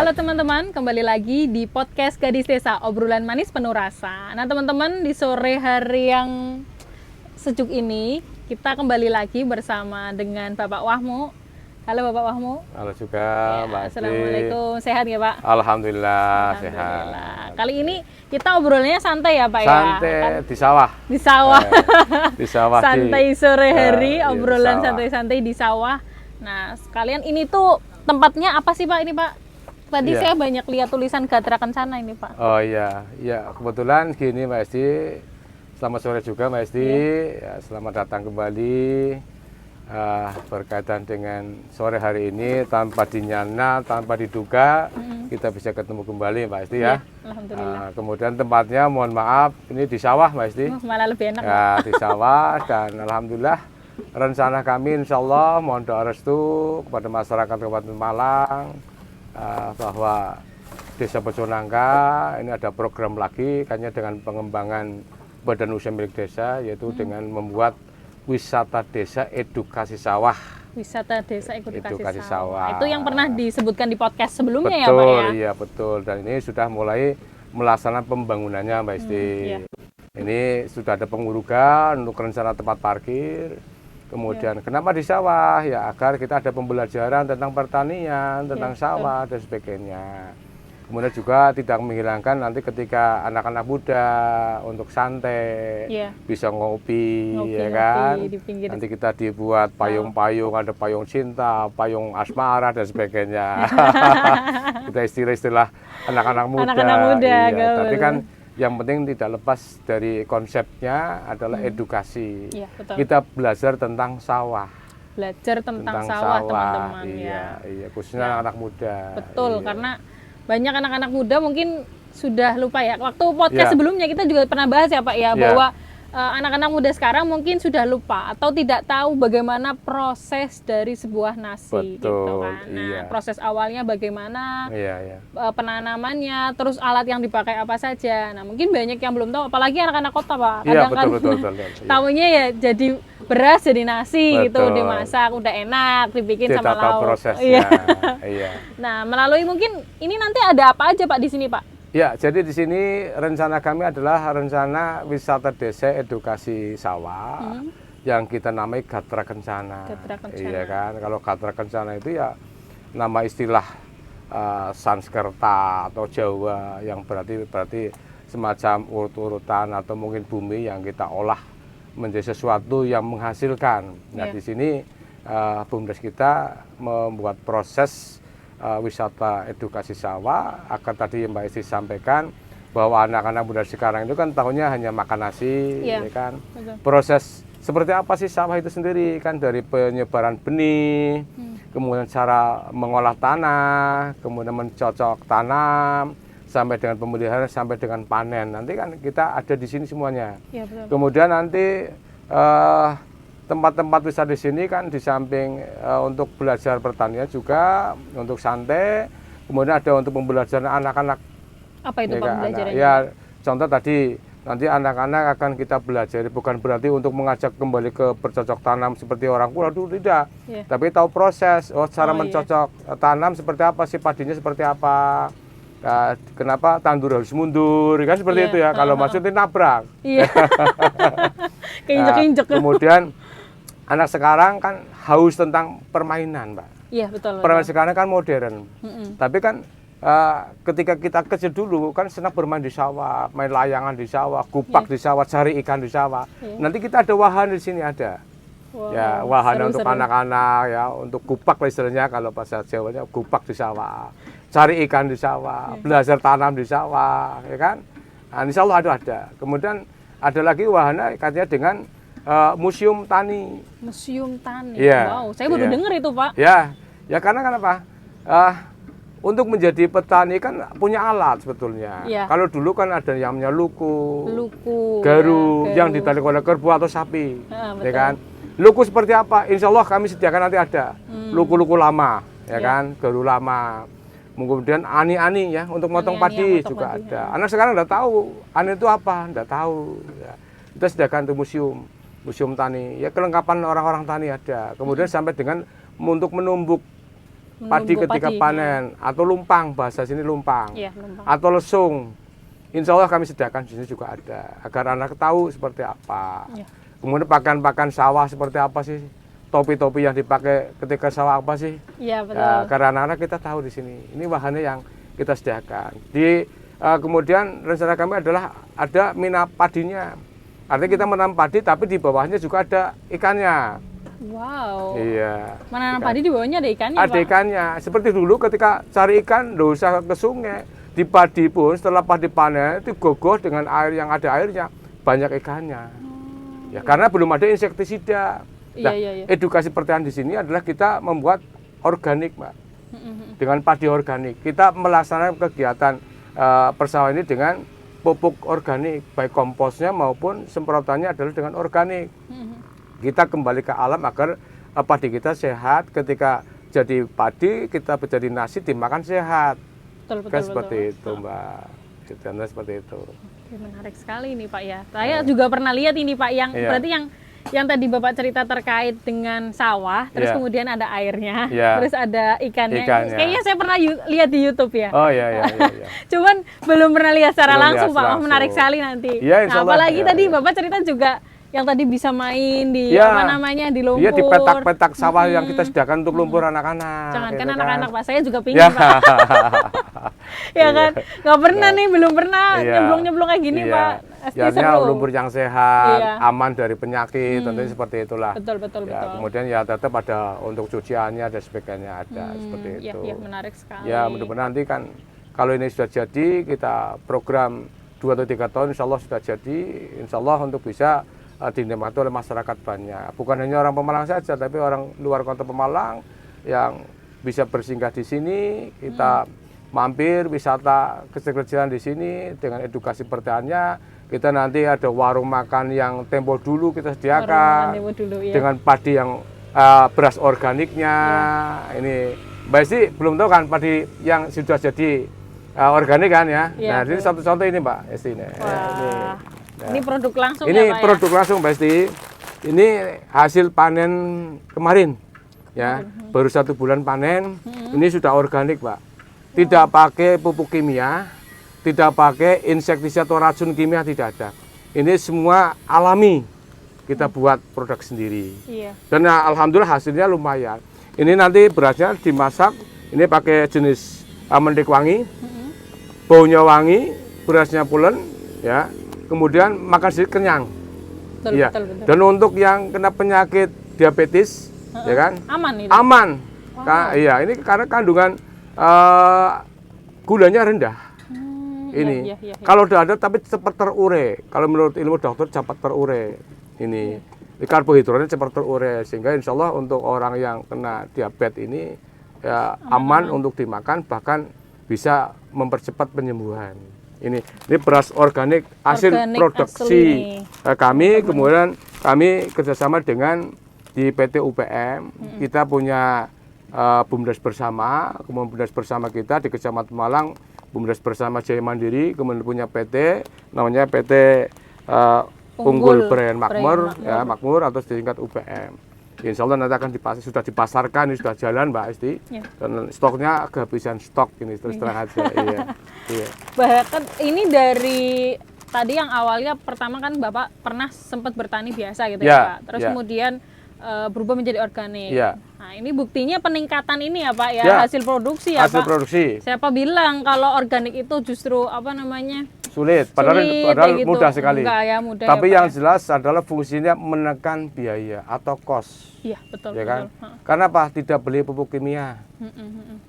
Halo teman-teman, kembali lagi di podcast Gadis Desa, obrolan manis penuh rasa. Nah teman-teman, di sore hari yang sejuk ini, kita kembali lagi bersama dengan Bapak Wahmu. Halo Bapak Wahmu. Halo juga, Mbak Asti. Assalamualaikum, sehat ya Pak? Alhamdulillah, sehat. Kali ini kita obrolannya santai ya Pak ya? Santai di sawah. Di sawah. Di sawah. Santai sore hari, obrolan di santai-santai di sawah. Nah, sekalian ini tuh tempatnya apa sih Pak ini Pak? Tadi saya banyak lihat tulisan Gatra Kencana ini Pak. Oh iya, ya kebetulan gini Mbak Esti. Selamat sore juga Mbak Esti. Ya, selamat datang kembali. Berkaitan dengan sore hari ini tanpa dinyana, tanpa diduga, kita bisa ketemu kembali Mbak Esti ya. Alhamdulillah. Kemudian tempatnya mohon maaf ini di sawah Mbak Esti. Malah lebih enak. Ya, di sawah dan alhamdulillah rencana kami insya Allah mohon doa restu kepada masyarakat Kabupaten Malang bahwa Desa Peconangka ini ada program lagi kayaknya dengan pengembangan badan usaha milik desa yaitu dengan membuat wisata desa edukasi sawah. Wisata desa edukasi sawah. Itu yang pernah disebutkan di podcast sebelumnya betul, ya Pak ya? Iya betul, dan ini sudah mulai melaksanakan pembangunannya Mbak Isti. Iya. Ini sudah ada pengurugan untuk rencana tempat parkir. Kemudian kenapa di sawah? Ya agar kita ada pembelajaran tentang pertanian, tentang sawah dan sebagainya. Kemudian juga tidak menghilangkan nanti ketika anak-anak muda untuk santai, bisa ngopi ya kan. Nanti kita dibuat payung-payung, ada payung cinta, payung asmara dan sebagainya. Kita istilah-istilah anak-anak muda. Anak-anak muda, iya. Tapi kan yang penting tidak lepas dari konsepnya adalah edukasi. Iya, betul. Kita belajar tentang sawah. Belajar tentang sawah teman-teman iya, khususnya anak-anak muda. Betul, karena banyak anak-anak muda mungkin sudah lupa ya. Waktu podcast sebelumnya kita juga pernah bahas ya Pak ya, bahwa anak-anak muda sekarang mungkin sudah lupa atau tidak tahu bagaimana proses dari sebuah nasi. Betul, gitu kan. Nah, proses awalnya bagaimana, penanamannya, terus alat yang dipakai apa saja. Nah, mungkin banyak yang belum tahu, apalagi anak-anak kota Pak. Kadang betul. Tahunya ya jadi beras jadi nasi gitu, dimasak udah enak, dibikin tidak sama tahu lauk. prosesnya. Nah, melalui mungkin ini nanti ada apa aja Pak di sini Pak? Ya, jadi di sini rencana kami adalah rencana wisata desa edukasi sawah yang kita namai Gatra Kencana. Iya kan, kalau Gatra Kencana itu ya nama istilah Sanskerta atau Jawa yang berarti semacam urut-urutan atau mungkin bumi yang kita olah menjadi sesuatu yang menghasilkan. Nah, di sini BUMDes kita membuat proses wisata edukasi sawah agar tadi Mbak Esti sampaikan bahwa anak-anak muda sekarang itu kan tahunya hanya makan nasi, ya kan. Betul. Proses seperti apa sih sawah itu sendiri kan dari penyebaran benih, kemudian cara mengolah tanah, kemudian mencocok tanam sampai dengan pemeliharaan sampai dengan panen. Nanti kan kita ada di sini semuanya. Ya, betul. Kemudian nanti tempat-tempat wisata di sini kan di samping untuk belajar pertanian juga untuk santai, kemudian ada untuk pembelajaran anak-anak. Apa itu pembelajarannya? Ya, contoh tadi nanti anak-anak akan kita belajar bukan berarti untuk mengajak kembali ke bercocok tanam seperti orang tua dulu tidak, tapi tahu proses, cara mencocok tanam seperti apa sih, padinya seperti apa. Nah, kenapa tandur harus mundur kan seperti itu ya, kalau maksudnya nabrak. Keinjek-injek. Kemudian anak sekarang kan haus tentang permainan, Mbak. Iya, betul. Permainan sekarang kan modern. Tapi kan ketika kita kecil dulu kan senang bermain di sawah, main layangan di sawah, kupak di sawah, cari ikan di sawah. Nanti kita ada wahana di sini ada. Wow, ya, wahana untuk anak-anak ya, untuk kupak istilahnya kalau bahasa Jawanya kupak di sawah. Cari ikan di sawah, belajar tanam di sawah, ya kan? Nah, insya Allah ada. Kemudian ada lagi wahana katanya dengan museum tani. Museum tani. Ya, wow, saya baru dengar itu Pak. Ya karena kenapa? Untuk menjadi petani kan punya alat sebetulnya. Kalau dulu kan ada yang namanya luku, garu yang ditarik oleh kerbau atau sapi, ya kan? Luku seperti apa? Insya Allah kami sediakan nanti ada. Luku-luku lama, ya kan? Garu lama. Kemudian ani-ani ya untuk motong padi juga ada. Anak sekarang udah tahu ani itu apa, enggak tahu. Ya. Kita sediakan untuk museum tani. Ya kelengkapan orang-orang tani ada. Kemudian sampai dengan untuk menumbuk padi Menunggu ketika padi. panen, atau lumpang, bahasa sini lumpang, Iya, lumpang. atau lesung. Insya Allah kami sediakan di sini juga ada, agar anak tahu seperti apa. Iya. Kemudian pakan-pakan sawah seperti apa sih, topi-topi yang dipakai ketika sawah apa sih. Iya, betul. Ya, karena anak-anak kita tahu di sini, ini bahannya yang kita sediakan. Kemudian rencana kami adalah ada mina padinya. Artinya kita menanam padi, tapi di bawahnya juga ada ikannya. Wow. Iya. Menanam Ikan. padi di bawahnya ada ikannya, Ada Pak? ikannya. Seperti dulu ketika cari ikan, nggak usah ke sungai. Di padi pun setelah padi panen itu gogoh dengan air yang ada airnya, banyak ikannya. Ya, karena belum ada insektisida. Iya, Nah, iya, iya. edukasi pertanian di sini adalah kita membuat organik, Mbak. Dengan padi organik. Kita melaksanakan kegiatan persawahan ini dengan pupuk organik, baik komposnya maupun semprotannya adalah dengan organik. Kita kembali ke alam agar padi kita sehat. Ketika jadi padi, kita menjadi nasi dimakan sehat. Betul, betul, Kan betul. seperti itu, Mbak. Contohnya seperti itu. Oke, menarik sekali ini, Pak ya. Saya juga pernah lihat ini, Pak, yang Iya. berarti yang tadi Bapak cerita terkait dengan sawah, terus Iya. kemudian ada airnya, Iya. terus ada ikannya. Ikannya. Kayaknya saya pernah lihat di YouTube ya. Oh iya, iya, iya. Iya. Cuman belum pernah lihat secara Belum langsung, lihat Pak. Wah, langsung. menarik sekali nanti. Iya, insya Nah, Allah. apalagi Iya, tadi iya. Bapak cerita juga yang tadi bisa main di Iya. apa namanya di lumpur. Iya, di petak-petak sawah yang kita sediakan untuk lumpur anak-anak. Jangankan gitu anak-anak, Pak. Saya juga Ya. pingin, Pak. Ya kan? Nggak pernah nih, belum pernah Iya. nyemplung-nyemplung kayak gini, Iya. Pak. Pasti Ya, seru. lumpur yang sehat, Iya. aman dari penyakit, tentunya seperti itulah. Betul, betul, Ya, betul. kemudian ya tetap ada untuk cuciannya dan sebagainya ada seperti Iya, itu. iya, menarik sekali. Ya, mudah-mudahan nanti kan kalau ini sudah jadi, kita program 2 atau 3 tahun insya Allah sudah jadi, insya Allah untuk bisa dinikmati oleh masyarakat banyak. Bukan hanya orang Pemalang saja, tapi orang luar kota Pemalang yang bisa bersinggah di sini, kita mampir wisata kecil-kecilan di sini dengan edukasi pertaniannya. Kita nanti ada warung makan yang tempo dulu kita sediakan Warung makan dulu, ya. dengan padi yang beras organiknya. Ini Mbak Esti belum tahu kan padi yang sudah jadi organik kan ya. Iya, Nah, ini betul. satu contoh ini Mbak Esti. Nah, Wah, Nah. ini produk langsung ini ya, Pak produk langsung Mbak Esti. Ini hasil panen kemarin ya, baru 1 bulan panen. Ini sudah organik Pak. Tidak pakai pupuk kimia, tidak pakai insektisida atau racun kimia, tidak ada. Ini semua alami. Kita buat produk sendiri. ya? Iya. Dan alhamdulillah hasilnya lumayan. Ini nanti berasnya dimasak, ini pakai jenis mendik wangi, baunya wangi, berasnya pulen, ya. Kemudian makan sedikit kenyang. Betul, Iya. betul, betul. Dan untuk yang kena penyakit diabetes, ya kan, Aman ini. aman. Iya, ini karena kandungan gulanya rendah. Ini iya, iya, iya. kalau udah ada tapi cepat terure. Kalau menurut ilmu dokter cepat terure. Ini karbohidratnya cepat terure sehingga insya Allah untuk orang yang kena diabetes ini ya aman untuk dimakan, bahkan bisa mempercepat penyembuhan. Ini beras organik hasil Organik produksi asli. kami. Kemudian kami kerjasama dengan di PT UPM. Kita punya BUMDes bersama, kemudian BUMDes bersama kita di Kecamatan Malang, BUMDes bersama Jaya Mandiri, kemudian punya PT namanya PT Unggul Brand Makmur, ya Makmur atau disingkat UPM. Insya Allah nanti akan sudah dipasarkan, ini sudah jalan Mbak Esti, Ya. dan stoknya kehabisan stok ini terus terang aja. Iya. Iya. Bahkan ini dari tadi yang awalnya pertama kan Bapak pernah sempat bertani biasa gitu Ya, ya, Pak. Terus ya. kemudian berubah menjadi organik. Ya. Nah, ini buktinya peningkatan ini ya, Pak ya, Ya. hasil produksi ya, Hasil Pak. produksi Siapa bilang kalau organik itu justru apa namanya? sulit, padahal Sulit, padahal kayak gitu. mudah sekali. Enggak ya, mudah Tapi ya, Pak yang ya. jelas adalah fungsinya menekan biaya atau kos. Iya, betul, Ya kan? betul. Heeh. Karena apa? Tidak beli pupuk kimia.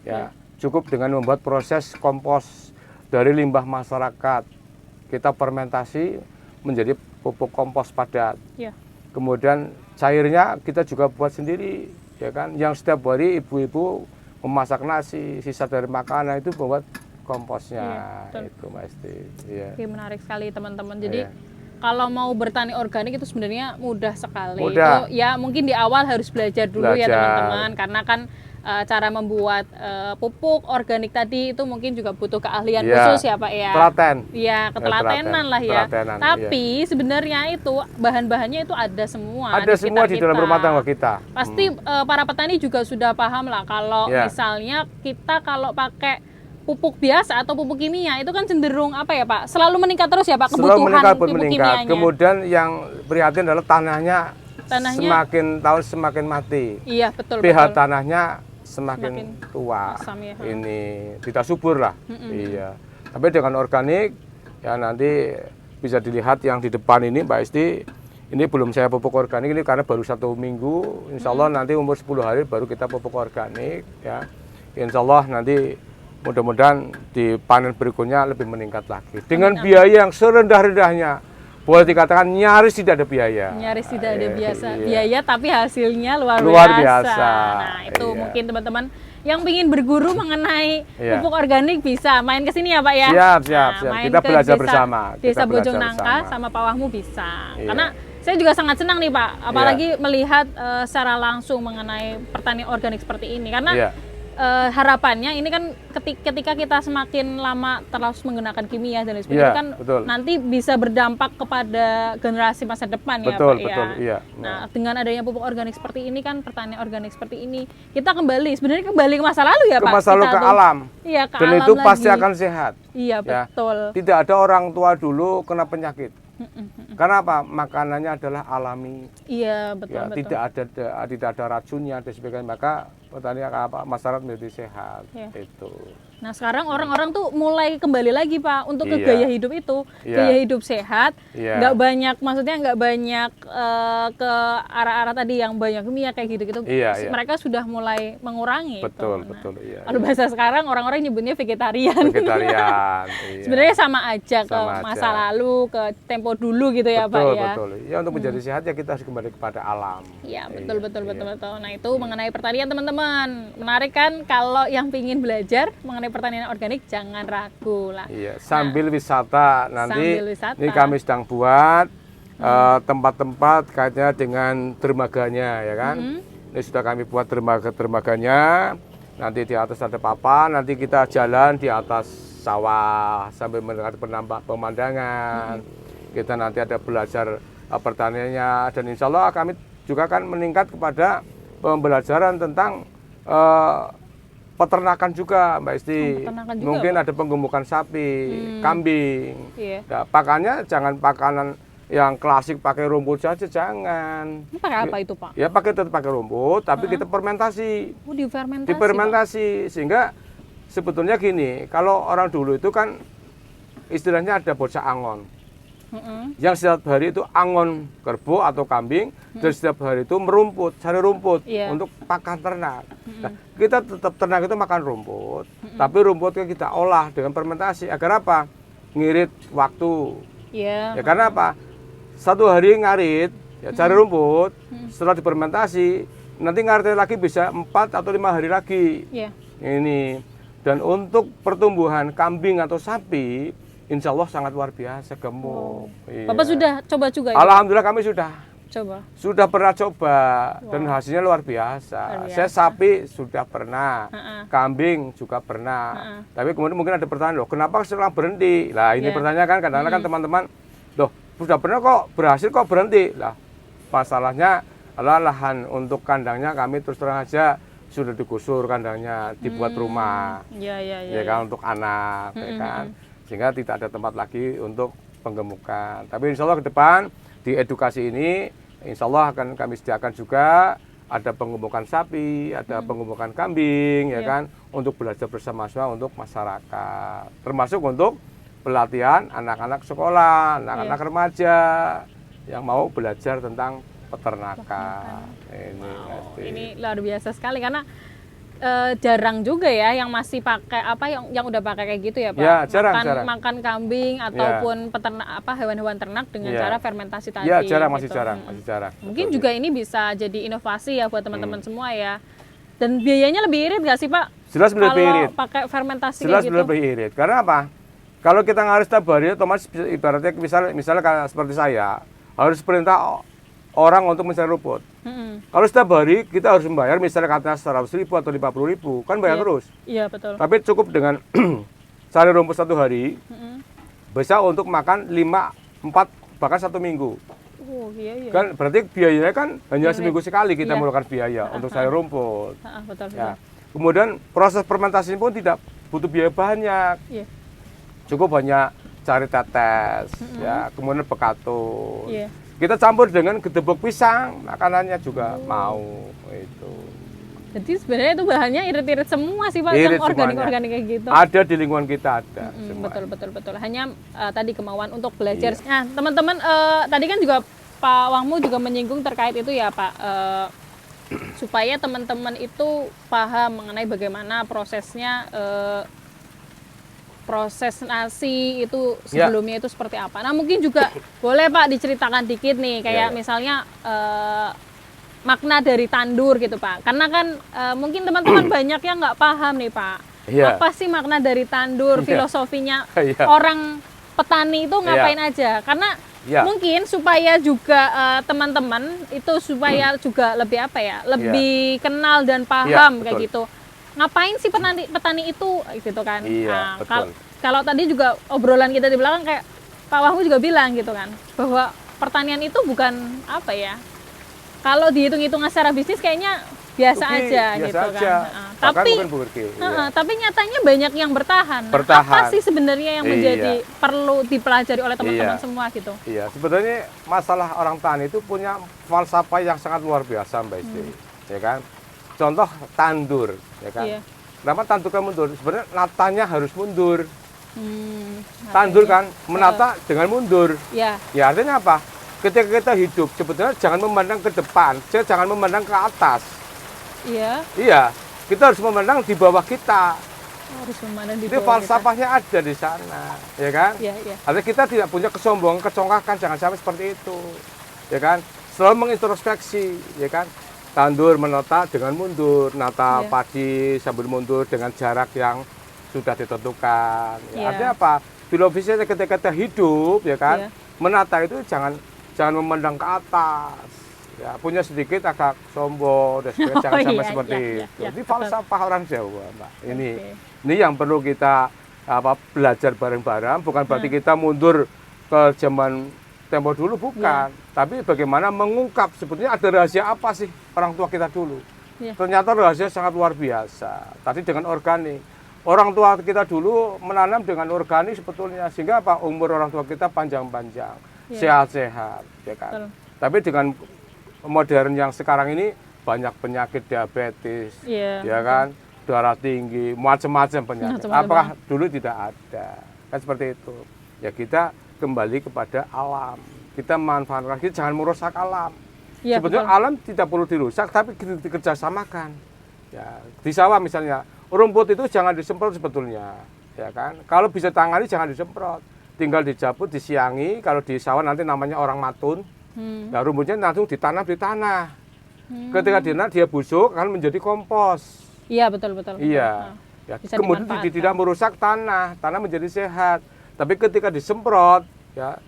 Ya, cukup dengan membuat proses kompos dari limbah masyarakat. Kita fermentasi menjadi pupuk kompos padat. Iya. Kemudian cairnya kita juga buat sendiri, ya kan? Yang setiap hari ibu-ibu memasak nasi, sisa dari makanan itu buat komposnya. Iya, betul. Itu Mbak Esti. Iya. Oke, menarik sekali teman-teman. Jadi Iya. kalau mau bertani organik itu sebenarnya mudah sekali. Mudah. Itu ya mungkin di awal harus belajar dulu ya Belajar. teman-teman, karena kan cara membuat pupuk organik tadi itu mungkin juga butuh keahlian Ya, khusus ya Pak ya. telaten. Iya, ketelatenan lah ya. Telatenan, Tapi sebenarnya itu bahan-bahannya itu ada semua ada semua sekitar di dalam kita. rumah tangga kita. Pasti para petani juga sudah paham lah kalau Ya. misalnya kita kalau pakai pupuk biasa atau pupuk kimia itu kan cenderung apa ya Pak? Selalu meningkat terus ya Pak Selalu kebutuhan meningkat, pupuk meningkat. kimianya. Kemudian yang prihatin adalah tanahnya semakin tahun semakin mati. Iya, betul pH betul. tanahnya semakin tua. asam ya. Ini tidak subur lah. Iya. Tapi dengan organik ya nanti bisa dilihat yang di depan ini Mbak Isti. Ini belum saya pupuk organik ini karena baru 1 minggu. Insya Allah nanti umur 10 hari baru kita pupuk organik ya. Insya Allah nanti mudah-mudahan di panen berikutnya lebih meningkat lagi. Dengan biaya yang serendah-rendahnya. Boleh dikatakan nyaris tidak ada biaya. Nyaris tidak ada Iya. biaya tapi hasilnya luar biasa. Nah, itu Iya. mungkin teman-teman yang ingin berguru mengenai Iya. pupuk organik bisa main ke sini ya Pak ya. Siap. Main Kita ke belajar desa- bersama. Desa Kita belajar Bojong Nangka bersama. sama Pak Wahmu bisa. Iya. Karena saya juga sangat senang nih Pak, apalagi melihat secara langsung mengenai pertanian organik seperti ini. Karena Iya. harapannya ini kan ketika kita semakin lama terus menggunakan kimia dan lain sebagainya Iya, kan betul. nanti bisa berdampak kepada generasi masa depan ya Betul, Pak betul, ya. iya. Nah, dengan adanya pupuk organik seperti ini kan pertanian organik seperti ini kita sebenarnya kembali ke masa lalu ya Ke Pak. masa lalu, Kita ke tuh- alam. Iya, ke Dan alam itu lagi. pasti akan sehat. Iya, ya. betul. Tidak ada orang tua dulu kena penyakit. Karena apa? Makanannya adalah alami. Iya, betul Ya, betul. tidak ada racunnya dan sebagainya. Maka petani masyarakat menjadi sehat. Iya. Itu. Nah sekarang orang-orang tuh mulai kembali lagi Pak untuk ke Iya. gaya hidup itu, Iya. gaya hidup sehat, Iya. nggak banyak, maksudnya nggak banyak ke arah-arah tadi yang banyak kimia kayak gitu-gitu. Iya, iya. Mereka sudah mulai mengurangi. Betul, itu. betul. Iya, Kalau bahasa sekarang orang-orang nyebutnya vegetarian. vegetarian. Iya. Sebenarnya sama aja ke Sama aja. masa lalu, ke tempo dulu gitu ya Pak ya. Betul. Ya untuk menjadi sehat ya kita harus kembali kepada alam. Iya betul Iya, betul iya. betul betul. Nah itu mengenai pertanian teman-teman. Menarik kan kalau yang ingin belajar mengenai pertanian organik jangan ragu lah. Iya, sambil wisata nanti Sambil wisata. ini kami sedang buat tempat-tempat kaitnya dengan dermaganya ya kan. Ini sudah kami buat dermaganya. Nanti di atas ada papan, nanti kita jalan di atas sawah sambil melihat pemandangan. Kita nanti ada belajar pertaniannya dan insya Allah kami juga akan meningkat kepada pembelajaran tentang peternakan juga Mbak Isti. Peternakan juga, Mungkin Pak? ada penggemukan sapi, kambing. Iya. Nah, pakannya jangan pakanan yang klasik pakai rumput saja, jangan. Ini pakai apa itu Pak? Ya tetap pakai rumput, tapi kita fermentasi. Oh difermentasi. Difermentasi sehingga sebetulnya gini, kalau orang dulu itu kan istilahnya ada bocah angon. Yang setiap hari itu angon kerbau atau kambing dan setiap hari itu merumput, cari rumput Iya. untuk pakan ternak. Nah, kita tetap ternak itu makan rumput, tapi rumputnya kita olah dengan fermentasi agar apa? Ngirit waktu. Iya. Ya karena apa? 1 hari ngarit, ya cari rumput, setelah difermentasi, nanti ngarit lagi bisa 4 atau 5 hari lagi. Iya. Ini. Dan untuk pertumbuhan kambing atau sapi, insya Allah sangat luar biasa gemuk. Iya. Bapak sudah coba juga ya? Alhamdulillah kami sudah pernah coba dan hasilnya luar biasa. Luar biasa. Saya sapi sudah pernah, Heeh. kambing juga pernah. Tapi kemudian mungkin ada pertanyaan, loh kenapa setelah berhenti? Lah ini Iya. pertanyaan kan kadang-kadang kan teman-teman, loh sudah pernah kok berhasil kok berhenti? Lah masalahnya adalah lahan untuk kandangnya kami terus terang aja sudah digusur kandangnya, dibuat rumah. Iya iya iya. Ya kan untuk anak, ya kan, sehingga tidak ada tempat lagi untuk penggemukan. Tapi insya Allah ke depan di edukasi ini, insya Allah akan kami sediakan juga ada penggemukan sapi, ada penggemukan kambing, ya kan, untuk belajar bersama-sama untuk masyarakat, termasuk untuk pelatihan anak-anak sekolah, anak-anak remaja yang mau belajar tentang peternakan. Ini luar biasa sekali karena jarang juga ya yang masih pakai yang udah pakai kayak gitu ya Pak. Ya, jarang. Makan kambing ataupun peternak hewan-hewan ternak dengan Ya. cara fermentasi tadi. Ya, jarang, masih gitu. jarang. Mungkin Betul. juga ini bisa jadi inovasi ya buat teman-teman semua ya. Dan biayanya lebih irit nggak sih Pak? Jelas lebih irit. Kalau pakai fermentasi Jelas kayak gitu. lebih irit. Karena apa? Kalau kita ngaris setiap hari, otomatis ibaratnya misalnya seperti saya harus perintah orang untuk mencari rumput. Kalau setiap hari kita harus membayar misalnya katakanlah 100.000 atau 50.000, kan bayar terus. Iya, betul. Tapi cukup dengan cari rumput 1 hari, bisa untuk makan 5, 4, bahkan 1 minggu. Oh, iya. Kan berarti biayanya kan hanya seminggu sekali kita Iya. mengeluarkan biaya untuk cari rumput. Betul. Ya. Kemudian proses fermentasi pun tidak butuh biaya banyak. Iya. Cukup hanya cari tetes, ya, kemudian bekatul. Iya. Kita campur dengan gedebok pisang, makanannya juga mau itu. Jadi sebenarnya itu bahannya irit-irit semua sih Pak, Irit yang organik-organik kayak gitu. Ada di lingkungan kita ada. Betul. Hanya tadi kemauan untuk belajar. Nah, teman-teman tadi kan juga Pak Wahmu juga menyinggung terkait itu ya Pak, supaya teman-teman itu paham mengenai bagaimana prosesnya, proses nasi itu sebelumnya itu seperti apa. Nah, mungkin juga boleh Pak diceritakan dikit nih, kayak misalnya makna dari tandur gitu Pak. Karena kan mungkin teman-teman banyak yang nggak paham nih Pak. Apa sih makna dari tandur, filosofinya orang petani itu ngapain aja? Karena mungkin supaya juga teman-teman itu supaya juga lebih apa ya, lebih kenal dan paham kayak gitu. Ngapain sih petani itu gitu kan? Iya, betul. Kalau tadi juga obrolan kita di belakang kayak Pak Wahmu juga bilang gitu kan, bahwa pertanian itu bukan apa ya? Kalau dihitung-hitung secara bisnis kayaknya biasa aja gitu kan. Tapi nyatanya banyak yang bertahan. Apa sih sebenarnya yang menjadi perlu dipelajari oleh teman-teman semua gitu? Iya, sebenarnya masalah orang tani itu punya falsafah yang sangat luar biasa Mbak Isti, ya kan? Contoh tandur, ya kan? Kenapa tandurnya mundur? Sebenarnya natanya harus mundur. Tandur kan, menata dengan mundur. Ya artinya apa? Ketika kita hidup, sebetulnya jangan memandang ke depan, jangan memandang ke atas. Iya, kita harus memandang di bawah kita. Harus memandang di bawah. Itu falsafahnya ada di sana, ya kan? Artinya kita tidak punya kesombongan, kecongkakan, jangan sampai seperti itu, ya kan? Selalu mengintrospeksi, ya kan? Tandur menata dengan mundur, nata padi sambil mundur dengan jarak yang sudah ditentukan. Artinya apa? Filosofisnya ketika kita hidup, ya kan? Menata itu jangan memandang ke atas. Ya, punya sedikit agak sombong dan sebagainya, jangan sampai seperti itu. Ini falsafah orang Jawa, Mbak. Ini yang perlu kita belajar bareng-bareng. Bukan berarti kita mundur ke zaman tempo dulu, bukan. Tapi bagaimana mengungkap sebetulnya ada rahasia apa sih orang tua kita dulu. Ternyata rahasia sangat luar biasa. Tadi dengan organik. Orang tua kita dulu menanam dengan organik sebetulnya. Sehingga apa? Umur orang tua kita panjang-panjang. Sehat-sehat. Ya kan? Tapi dengan modern yang sekarang ini banyak penyakit diabetes. Ya kan? Darah tinggi, macam-macam penyakit. Apakah dulu tidak ada? Kan seperti itu. Ya kita kembali kepada alam. Kita manfaatkan, kita jangan merusak alam. Sebetulnya alam tidak perlu dirusak, tapi dikerjasamakan. Ya, di sawah misalnya, rumput itu jangan disemprot sebetulnya, ya kan? Kalau bisa tangani jangan disemprot, tinggal dicabut, disiangi. Kalau di sawah nanti namanya orang matun. Nah, rumputnya langsung ditanam di tanah. Ketika dia busuk akan menjadi kompos. Iya, betul. Iya. Ya, kemudian tidak merusak tanah menjadi sehat. Tapi ketika disemprot, ya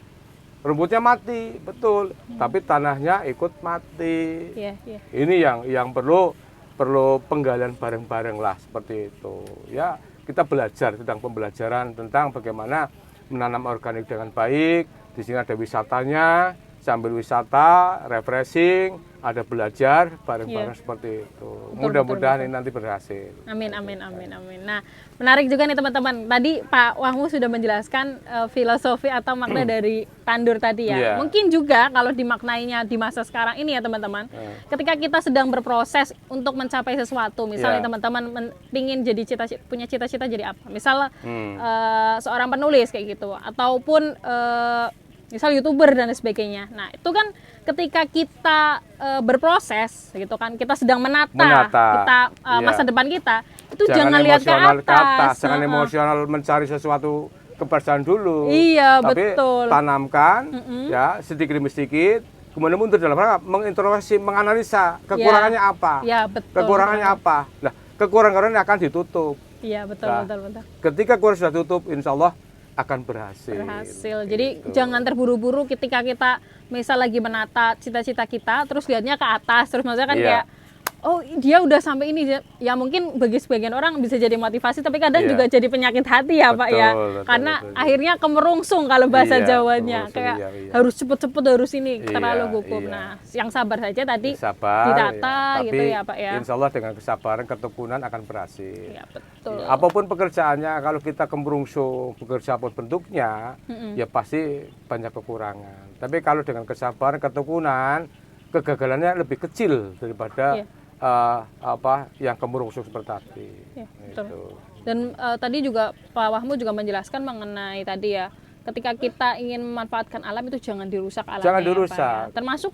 rumputnya mati, betul. Tapi tanahnya ikut mati. Ini yang perlu penggalian bareng-bareng lah seperti itu. Ya kita belajar tentang pembelajaran tentang bagaimana menanam organik dengan baik. Di sini ada wisatanya, sambil wisata, refreshing, ada belajar bareng-bareng seperti itu. Mudah-mudahan ini nanti berhasil. Amin. Nah, menarik juga nih teman-teman. Tadi Pak Wahmu sudah menjelaskan filosofi atau makna dari tandur tadi ya. Mungkin juga kalau dimaknainya di masa sekarang ini ya teman-teman. Ketika kita sedang berproses untuk mencapai sesuatu, misalnya teman-teman ingin jadi punya cita-cita jadi apa? Misal seorang penulis kayak gitu, ataupun misal YouTuber dan sebagainya. Nah, itu kan ketika kita berproses gitu kan, kita sedang menata. Kita masa depan kita, itu jangan lihat ke atas. Jangan emosional mencari sesuatu keberhasilan dulu. Iya, tapi betul. Tanamkan ya sedikit demi sedikit, kemudian mundur dalam rangka mengintrospeksi, menganalisa kekurangannya apa. Iya, betul. Kekurangannya apa. Nah, kekurangan akan ditutup. Iya, betul. Ketika kekurangan sudah tutup, insya Allah akan berhasil. Jadi Gitu. jangan terburu-buru ketika kita misal lagi menata cita-cita kita, terus lihatnya ke atas, terus maksudnya kan Iya. kayak, oh dia udah sampai ini, ya mungkin bagi sebagian orang bisa jadi motivasi, tapi kadang Iya. juga jadi penyakit hati ya Pak ya, Betul, karena betul. akhirnya kemerungsung kalau bahasa Iya, Jawanya, kemerungsung, kayak iya. harus cepet-cepet, harus ini, terlalu Iya, gugup. iya. Nah, yang sabar saja tadi, Sabar, ditata ya. gitu ya Pak ya. Insya Allah dengan kesabaran, ketekunan akan berhasil. Ya betul. Ya, apapun pekerjaannya, kalau kita kemerungsung, bekerja apapun bentuknya, ya pasti banyak kekurangan. Tapi kalau dengan kesabaran, ketekunan, kegagalannya lebih kecil daripada Iya. yang kemerungsung seperti tadi. Ya, betul. Gitu. Dan tadi juga Pak Wahmu juga menjelaskan mengenai tadi ya, ketika kita ingin memanfaatkan alam itu jangan dirusak alamnya. Jangan ya, Pak, dirusak. ya. Termasuk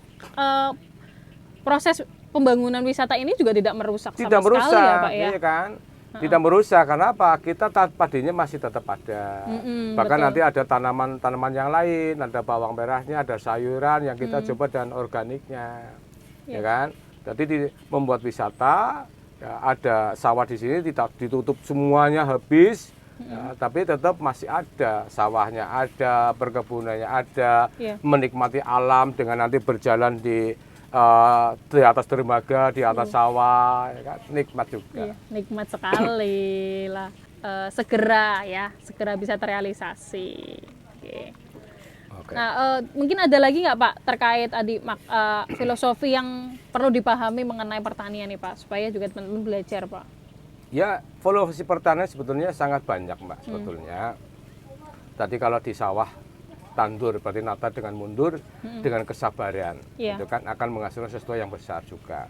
proses pembangunan wisata ini juga tidak merusak Tidak sama merusak, sekali ya Pak ya. iya kan? Tidak merusak, karena apa? Kita padinya masih tetap ada. Bahkan betul. nanti ada tanaman-tanaman yang lain, ada bawang merahnya, ada sayuran yang kita coba dan organiknya, ya kan? Jadi membuat wisata, ya, ada sawah di sini tidak ditutup semuanya habis, ya, tapi tetap masih ada sawahnya, ada perkebunannya, ada Iya. menikmati alam dengan nanti berjalan di atas dermaga, di atas sawah, ya kan? Nikmat juga. Iya, nikmat sekali lah. Segera bisa terrealisasi. Oke. Oke. Nah, mungkin ada lagi nggak Pak terkait filosofi yang perlu dipahami mengenai pertanian nih Pak, supaya juga teman-teman belajar Pak. Ya, filosofi pertanian sebetulnya sangat banyak Mbak, sebetulnya. Tadi kalau di sawah tandur, berarti nata dengan mundur, dengan kesabaran. Iya. Itu kan akan menghasilkan sesuatu yang besar juga.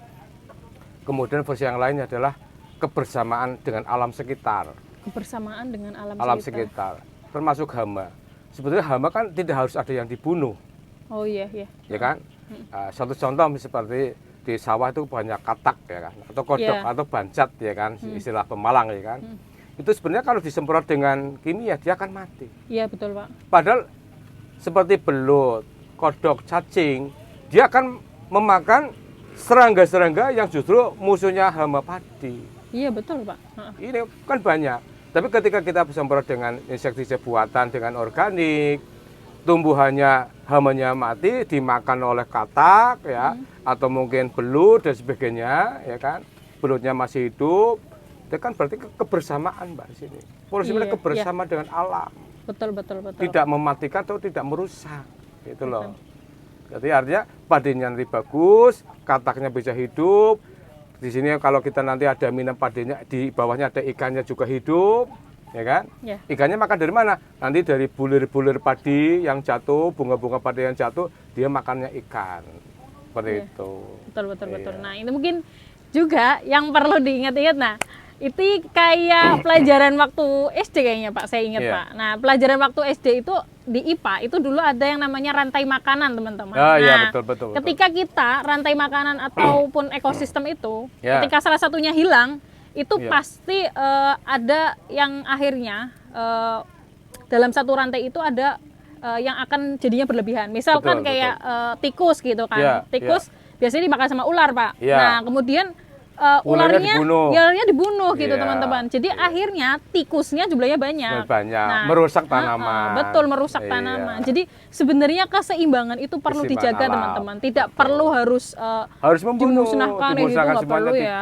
Kemudian versi yang lain adalah kebersamaan dengan alam sekitar. Kebersamaan dengan Alam sekitar, termasuk hama. Sebetulnya hama kan tidak harus ada yang dibunuh, Oh iya, iya. ya kan? Satu contoh seperti di sawah itu banyak katak, ya kan? Atau kodok, Iya. atau bancat, ya kan? Istilah pemalang, ya kan? Itu sebenarnya kalau disemprot dengan kimia dia akan mati. Iya betul Pak. Padahal seperti belut, kodok, cacing, dia akan memakan serangga-serangga yang justru musuhnya hama padi. Iya betul Pak. Ini kan banyak. Tapi ketika kita semprot dengan insektisida buatan, dengan organik, tumbuhannya hamanya mati, dimakan oleh katak, ya, atau mungkin belut dan sebagainya, ya kan? Belutnya masih hidup, itu kan berarti kebersamaan Mbak di sini. Sebenarnya Iya, kebersamaan dengan alam. Betul. Tidak mematikan atau tidak merusak, gitu loh. Jadi artinya padinya nanti bagus, kataknya bisa hidup. Di sini kalau kita nanti ada minum padinya, di bawahnya ada ikannya juga hidup, ya kan? Ya. Ikannya makan dari mana? Nanti dari bulir-bulir padi yang jatuh, bunga-bunga padi yang jatuh, dia makannya ikan, seperti itu. Betul. Iya. Nah ini mungkin juga yang perlu diingat-ingat. Nah itu kayak pelajaran waktu SD kayaknya Pak, saya ingat Iya. Pak. Nah pelajaran waktu SD itu di IPA itu dulu ada yang namanya rantai makanan teman-teman. Ah, iya, Nah betul. ketika kita rantai makanan ataupun ekosistem itu, Ya. ketika salah satunya hilang, itu Iya. pasti ada yang akhirnya dalam satu rantai itu ada yang akan jadinya berlebihan. Misalkan Betul, kayak tikus gitu kan. Iya, Tikus biasanya dimakan sama ular Pak. Iya. Nah kemudian Ularnya dibunuh. ularnya dibunuh gitu Iya, teman-teman. Jadi akhirnya tikusnya jumlahnya banyak. Banyak, Nah, merusak tanaman. betul, merusak Iya. tanaman. Jadi sebenarnya keseimbangan itu perlu Keseimbangan dijaga alam. teman-teman. Tidak Betul. perlu harus Harus membunuh, dimusnahkan ya gitu, dimusnahkan nggak semuanya perlu ya.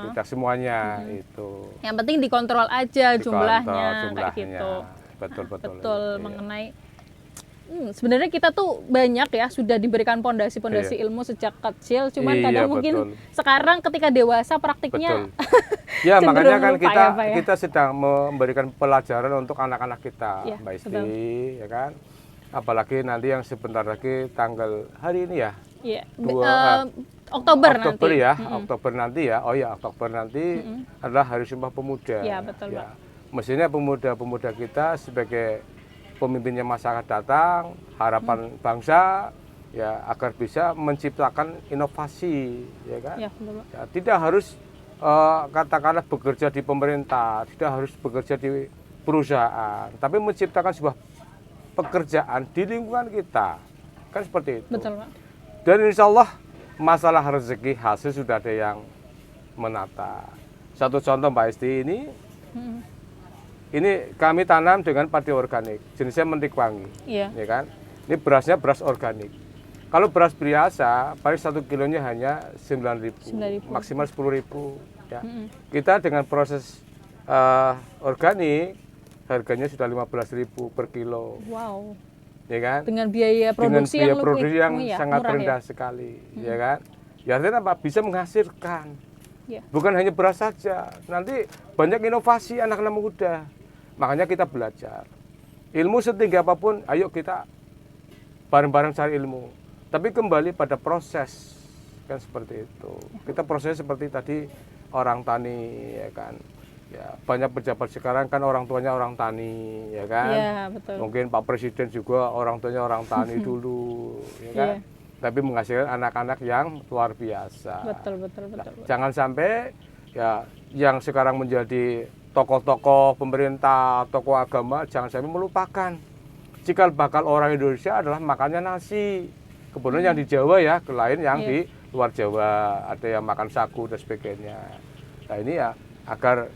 tidak semuanya itu. yang penting dikontrol aja jumlahnya Dikontrol kayak gitu. Betul. Betul, Iya. mengenai sebenarnya kita tuh banyak ya sudah diberikan pondasi-pondasi Iya. ilmu sejak kecil, cuman Iya, kadang mungkin betul. sekarang ketika dewasa praktiknya Betul. Ya makanya kan lupa kita ya, Pak, ya. kita sedang memberikan pelajaran untuk anak-anak kita, Iya, Mbak Isti, betul. ya kan. Apalagi nanti yang sebentar lagi tanggal hari ini ya, Iya, Oktober Oktober nanti. ya, Oktober nanti ya. Oh ya, Oktober nanti adalah Hari Sumpah Pemuda. Iya, betul, Pak. Mestinya pemuda-pemuda kita sebagai pemimpinnya masyarakat datang, harapan bangsa ya agar bisa menciptakan inovasi, ya kan. Ya, betul, Pak. Ya, tidak harus katakanlah bekerja di pemerintah, tidak harus bekerja di perusahaan, tapi menciptakan sebuah pekerjaan di lingkungan kita, kan seperti itu. Betul, Pak. Dan insya Allah masalah rezeki hasil sudah ada yang menata. Satu contoh Mbak Esti ini, ini kami tanam dengan padi organik, jenisnya Mentik Wangi, Iya. ya kan? Ini berasnya beras organik. Kalau beras biasa, paling 1 kilonya hanya 9.000, 9.000. maksimal 10.000. Ya. Kita dengan proses organik, harganya sudah 15.000 per kilo, Wow. ya kan? Dengan biaya produksi Dengan biaya yang lebih produksi yang ya, sangat murah rendah ya. sekali, ya kan? Ya artinya apa? Bisa menghasilkan. Ya. Bukan hanya beras saja, nanti banyak inovasi anak-anak muda. Makanya kita belajar. Ilmu setinggi apapun, ayo kita bareng-bareng cari ilmu. Tapi kembali pada proses, kan seperti itu. Kita proses seperti tadi orang tani, ya kan. Ya, banyak pejabat sekarang kan orang tuanya orang tani, ya kan. Iya, betul. Mungkin Pak Presiden juga orang tuanya orang tani dulu, ya kan. Iya. Tapi menghasilkan anak-anak yang luar biasa. Betul, betul, betul. betul. Jangan sampai ya yang sekarang menjadi tokoh-tokoh pemerintah, tokoh agama, jangan sampai melupakan cikal bakal orang Indonesia adalah makannya nasi. Kebetulan yang di Jawa ya, lain yang Iya. di luar Jawa, ada yang makan sagu dan sebagainya. Nah ini ya agar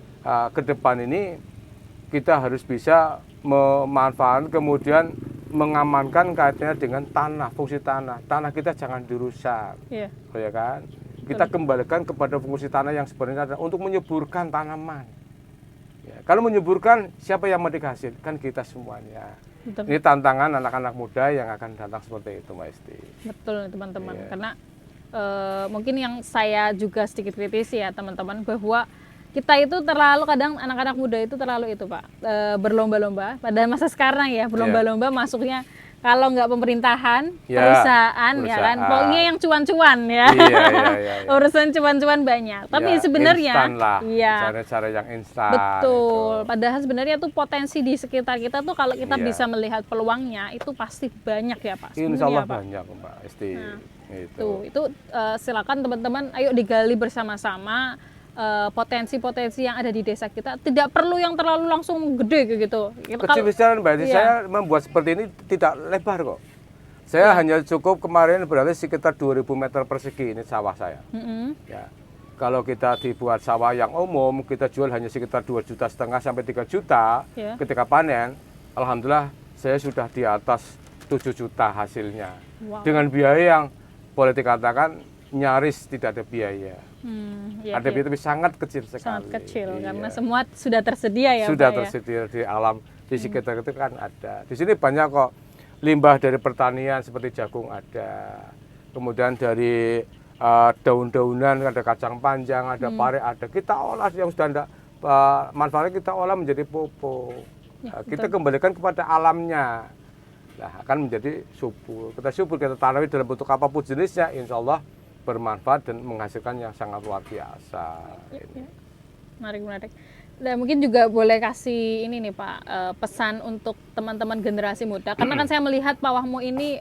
ke depan ini kita harus bisa memanfaatkan kemudian mengamankan kaitannya dengan tanah, fungsi tanah. Tanah kita jangan dirusak, Iya. ya kan? Kita kembalikan kepada fungsi tanah yang sebenarnya adalah untuk menyuburkan tanaman. Ya, kalau menyuburkan, siapa yang memetik hasil? Kan kita semuanya. Betul. Ini tantangan anak-anak muda yang akan datang seperti itu, Mbak Esti. Betul teman-teman, Iya. karena mungkin yang saya juga sedikit kritisi ya teman-teman, bahwa kita itu terlalu kadang anak-anak muda itu terlalu itu Pak, berlomba-lomba pada masa sekarang ya, berlomba-lomba masuknya kalau nggak pemerintahan, Ya, perusahaan ya kan, perusahaan. pokoknya yang cuan-cuan ya. Iya. Urusan cuan-cuan banyak. Tapi Ya, sebenarnya instan lah, iya. cara-cara yang instan. Betul. itu. Padahal sebenarnya tuh potensi di sekitar kita tuh kalau kita Iya. bisa melihat peluangnya itu pasti banyak ya Pak. Insya Sebenarnya, Allah Pak. banyak, Mbak Esti. Nah, Itu. Itu silakan teman-teman, ayo digali bersama-sama potensi-potensi yang ada di desa kita. Tidak perlu yang terlalu langsung gede kayak gitu. Kecil-kecilan Mbak Esti, Iya. saya membuat seperti ini tidak lebar kok. Saya hanya cukup kemarin berarti sekitar 2.000 meter persegi ini sawah saya. Ya. Kalau kita dibuat sawah yang umum, kita jual hanya sekitar 2,5 juta sampai 3 juta. Ya. Ketika panen, alhamdulillah saya sudah di atas 7 juta hasilnya. Wow. Dengan biaya yang boleh dikatakan nyaris tidak ada biaya. Ya, Ada biaya tapi sangat kecil sekali. sangat kecil Iya. karena semua sudah tersedia ya Sudah Pak ya. tersedia di alam, di sekitar itu kan ada. Di sini banyak kok limbah dari pertanian seperti jagung ada. Kemudian dari daun-daunan ada kacang panjang, ada pare, ada. Kita olah yang sudah tidak manfaatnya kita olah menjadi pupuk. Ya, Kita kembalikan kepada alamnya. Nah, akan menjadi subur. Kita subur, kita tanami dalam bentuk apapun jenisnya, insya Allah bermanfaat dan menghasilkan yang sangat luar biasa. Ini. Menarik. Dan mungkin juga boleh kasih ini nih Pak, pesan untuk teman-teman generasi muda. Karena kan saya melihat Pak Wahmu ini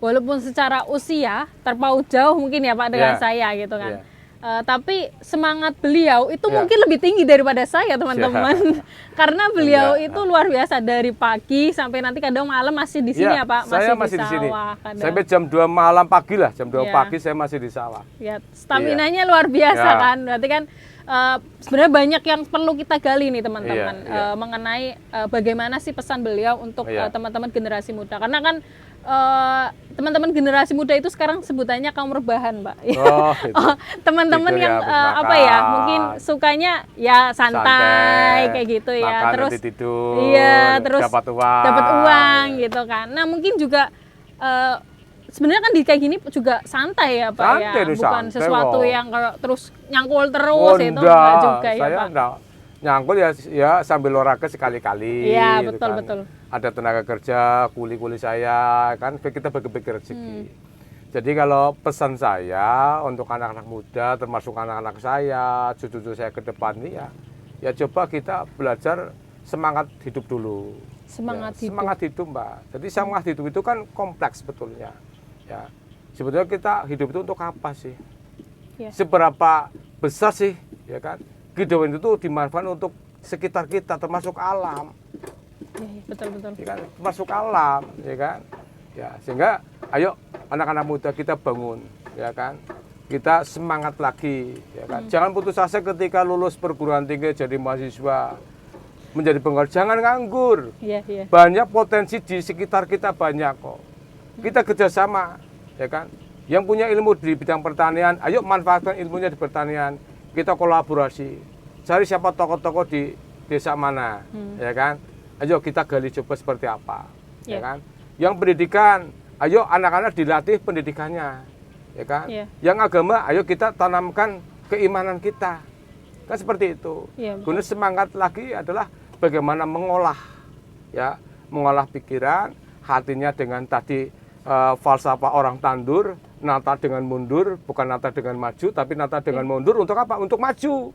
walaupun secara usia terpaut jauh mungkin ya Pak dengan Yeah. saya gitu kan. Yeah. Tapi semangat beliau itu Yeah. mungkin lebih tinggi daripada saya teman-teman. Karena beliau Enggak. itu luar biasa dari pagi sampai nanti kadang malam masih di sini ya Pak, saya masih di sini. sawah kadang. Sampai jam 2 malam pagi lah, jam 2 Iya. pagi saya masih di sawah. Ya, staminanya luar biasa Ya. kan. Berarti kan sebenarnya banyak yang perlu kita gali nih teman-teman, Iya. mengenai bagaimana sih pesan beliau untuk Iya. teman-teman generasi muda. Karena kan teman-teman generasi muda itu sekarang sebutannya kaum rebahan, Mbak. Oh, itu. Teman-teman Tidur yang ya, habis apa ya, makan. mungkin sukanya ya santai kayak gitu ya. Makan, Terus nanti tidur, iya, terus dapat uang. dapat uang gitu kan. Nah, mungkin juga sebenarnya kan di kayak gini juga santai ya Pak Santai ya, itu, bukan santai sesuatu kok. yang kalau terus nyangkul terus itu enggak, enggak juga ya saya Pak. enggak nyangkul ya sambil olahraga sekali-kali. Iya, gitu betul, kan. betul. Ada tenaga kerja, kuli-kuli saya, kan kita bagi-bagi rezeki. Jadi kalau pesan saya untuk anak-anak muda, termasuk anak-anak saya, cucu-cucu saya ke depan ini ya coba kita belajar semangat hidup dulu. Semangat hidup. Semangat hidup, Mbak. Jadi semangat hidup itu kan kompleks sebetulnya. Ya. Sebetulnya kita hidup itu untuk apa sih? Ya. Seberapa besar sih, ya kan? Kehidupan itu dimanfaatkan untuk sekitar kita, termasuk alam, Iya, betul. ya kan? Termasuk alam, ya kan? Ya, sehingga ayo anak-anak muda kita bangun, ya kan? Kita semangat lagi, ya kan? Jangan putus asa ketika lulus perguruan tinggi jadi mahasiswa. menjadi penggawa. Jangan nganggur. Iya, iya. Banyak potensi di sekitar kita banyak kok. Kita kerjasama, ya kan? Yang punya ilmu di bidang pertanian, ayo manfaatkan ilmunya di pertanian. Kita kolaborasi. Cari siapa tokoh-tokoh di desa mana, ya kan? Ayo kita gali coba seperti apa, ya kan? Yang pendidikan, ayo anak-anak dilatih pendidikannya, ya kan? Yang agama, ayo kita tanamkan keimanan kita. Kan seperti itu. Kemudian semangat lagi adalah bagaimana mengolah, ya, mengolah pikiran, hatinya dengan tadi falsafah orang tandur, nata dengan mundur, bukan nata dengan maju, tapi nata dengan mundur untuk apa? Untuk maju.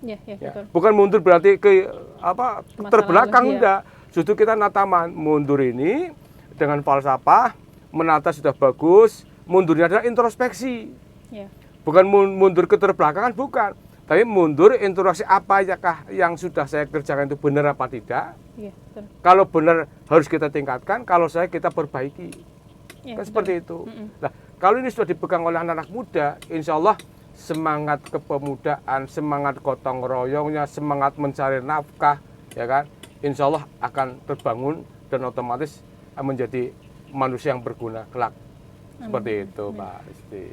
Betul. Bukan mundur berarti ke apa? Terbelakang, enggak. Justru kita nata mundur ini dengan falsafah, menata sudah bagus, mundurnya adalah introspeksi. Bukan mundur ke terbelakangan, bukan. Tapi mundur introspeksi apa yang sudah saya kerjakan itu benar apa tidak. Betul. Kalau benar harus kita tingkatkan, kalau saya kita perbaiki. Kan seperti itu. Nah, kalau ini sudah dipegang oleh anak-anak muda, insya Allah semangat kepemudaan, semangat gotong royongnya, semangat mencari nafkah, ya kan, insya Allah akan terbangun dan otomatis menjadi manusia yang berguna kelak. Seperti itu, Pak Isti.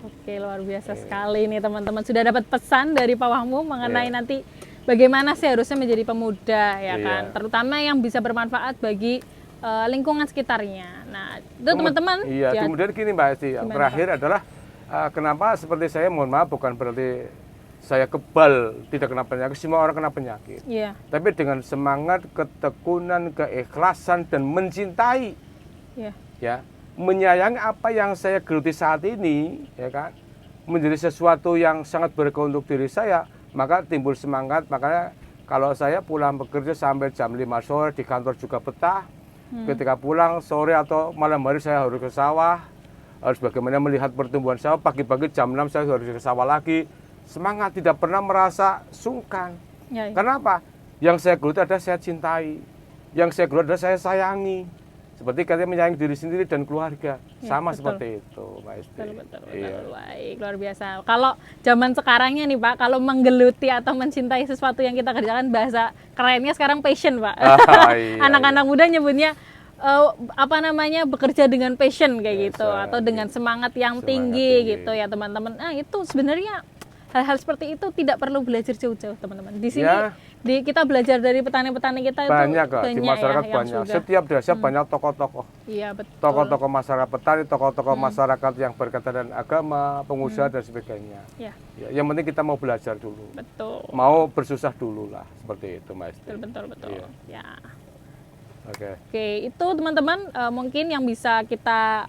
Oke, luar biasa sekali nih teman-teman. Sudah dapat pesan dari Pak Wahmu mengenai nanti bagaimana sih harusnya menjadi pemuda, ya kan, terutama yang bisa bermanfaat bagi lingkungan sekitarnya. Nah, itu teman-teman. Kemudian gini Mbak Isti, yang terakhir adalah kenapa seperti saya, mohon maaf, bukan berarti saya kebal tidak kena penyakit, semua orang kena penyakit. Tapi dengan semangat, ketekunan, keikhlasan dan mencintai, ya, menyayangi apa yang saya geluti saat ini, ya kan, menjadi sesuatu yang sangat berguna untuk diri saya, maka timbul semangat. Makanya kalau saya pulang bekerja sampai jam 5 sore, di kantor juga betah. Ketika pulang sore atau malam hari saya harus ke sawah, harus bagaimana melihat pertumbuhan sawah. Pagi-pagi jam 6 saya harus ke sawah lagi. Semangat, tidak pernah merasa sungkan. Kenapa? Yang saya geluti adalah saya cintai, yang saya geluti adalah saya sayangi. Seperti katanya menyayangi diri sendiri dan keluarga, sama seperti itu, Mbak Isti. Betul. Baik, luar biasa. Kalau zaman sekarangnya nih Pak, kalau menggeluti atau mencintai sesuatu yang kita kerjakan, bahasa kerennya sekarang passion, Pak. Anak-anak muda nyebutnya apa namanya, bekerja dengan passion kayak gitu, atau dengan semangat yang tinggi gitu ya teman-teman. Nah, itu sebenarnya hal-hal seperti itu tidak perlu belajar jauh-jauh teman-teman. Di sini kita belajar dari petani-petani kita banyak, itu di masyarakat banyak. Setiap desa banyak tokoh-tokoh. Iya, betul. Tokoh-tokoh masyarakat petani, tokoh-tokoh masyarakat yang berkaitan dengan agama, pengusaha dan sebagainya. Yang penting kita mau belajar dulu. Betul. Mau bersusah dulu lah, seperti itu, Mas. Betul. Ya. Oke, itu teman-teman mungkin yang bisa kita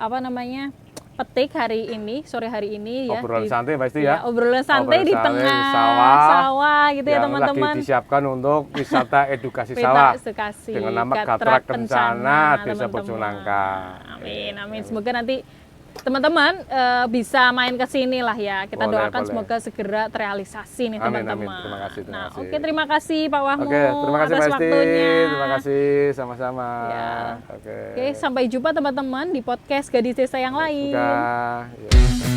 petik hari ini, sore hari ini ya. Obrolan santai pasti ya. Obrolan santai di tengah sawah gitu ya teman-teman. Lagi disiapkan untuk wisata edukasi sawah dengan nama Gatra Kencana Desa Bojongnangka. Amin. Semoga nanti teman-teman bisa main ke sini lah ya. Kita doakan semoga segera terrealisasi nih teman-teman. Terima kasih. Terima kasih Pak Wahmu. Terima kasih atas waktunya. Terima kasih sama-sama. Oke, sampai jumpa teman-teman di podcast Gadis Desa yang lain. Sudah.